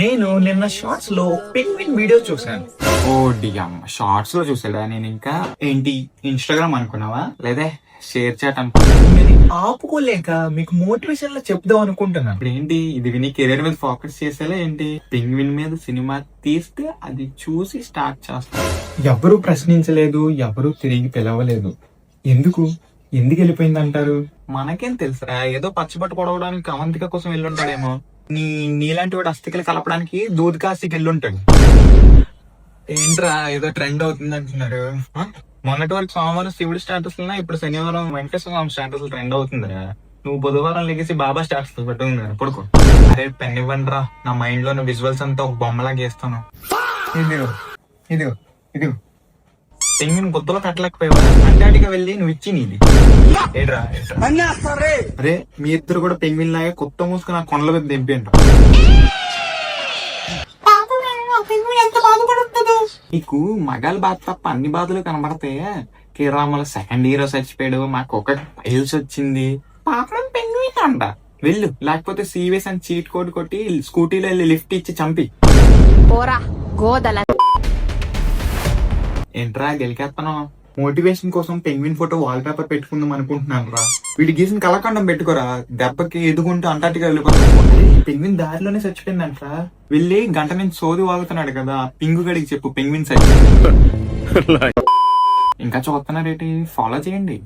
నేను నిన్న షార్ట్స్ లో పెంగ్విన్ వీడియో చూసాను. ఓ డియమ్మ, షార్ట్స్ లో చూసాడా? నేను ఇంకా ఏంటి ఇన్స్టాగ్రామ్ అనుకున్నావా? లేదా షేర్ చాట్ అనుకున్నా. నేను ఆపుకోలేక మీకు మోటివేషన్ లా చెప్దాం అనుకుంటున్నాను. ఇప్పుడు ఏంటి ఇది విని కెరీర్ మీద ఫోకస్ చేసేలా ఏంటి? పెంగ్విన్ మీద సినిమా తీస్తే అది చూసి స్టార్ట్ చేస్తా. ఎవరు ప్రశ్నించలేదు, ఎవరు తిరిగి పిలవలేదు. ఎందుకు వెళ్ళిపోయింది అంటారు? మనకేం తెలుసురా, ఏదో పచ్చబట్టు పొడవడానికి అవంతిక కోసం వెళ్ళుంటాడేమో. నీలాంటి వాడు అస్థికలు కలపడానికి దూద్కాశికి వెళ్ళుంటాడు. ఏంట్రా ఏదో ట్రెండ్ అవుతుంది అంటున్నారు? మొన్నటి వరకు సోమవారం శివుడి స్టాటస్ లా, ఇప్పుడు శనివారం వెంకటేశ్వర స్వామి స్టాటస్ ట్రెండ్ అవుతుందిరా. నువ్వు బుధవారం లెగేసి బాబా స్టాటస్ పెట్టుకుందా పడుకో. అరే పెన్ ఇవ్వండిరా, నా మైండ్ లో విజువల్స్ అంతా ఒక బొమ్మలా గీస్తాను. ఇదిగో పెంగిన్ గుద్దలో కట్టలేకపోయావా? అంటాటిగా వెళ్ళి నువ్వు ఇచ్చి నీది ఏడ్రా. అరే మీ ఇద్దరు కూడా పెంగిన్ లాగా కొత్త మూసుకుని ఆ కొండల మీద దింపి అంట. నీకు మగాళ్ళ బాధ తప్ప అన్ని బాధలు కనబడతాయే. కిరామల సెకండ్ హీరో చచ్చిపోయాడు, మాకు ఒక టైల్స్ వచ్చింది, పాపం పెంగ్విన్ అంట. వెళ్ళు, లేకపోతే సీవేస్ అని చీట్ కోడ్ కొట్టి స్కూటీలో వెళ్ళి లిఫ్ట్ ఇచ్చి చంపి. ఏంట్రా గెలికేస్తాను? మోటివేషన్ కోసం పెంగ్విన్ ఫోటో వాల్ పేపర్ పెట్టుకుందాం అనుకుంటున్నాను రా. వీడి గీసిన కళాఖండం పెట్టుకోరా, దెబ్బకి ఎదుగుంటూ అంటాటిగా వెళ్ళిపోతాను. పెంగ్విన్ దారిలోనే చచ్చిపోయిందంట్రా. వెళ్ళి గంట నుంచి సోది వాగుతున్నాడు కదా, పింగు గడికి చెప్పు పెంగ్విన్ చచ్చిపోయింది. ఇంకా చూస్తున్నారేంటి? ఫాలో చేయండి.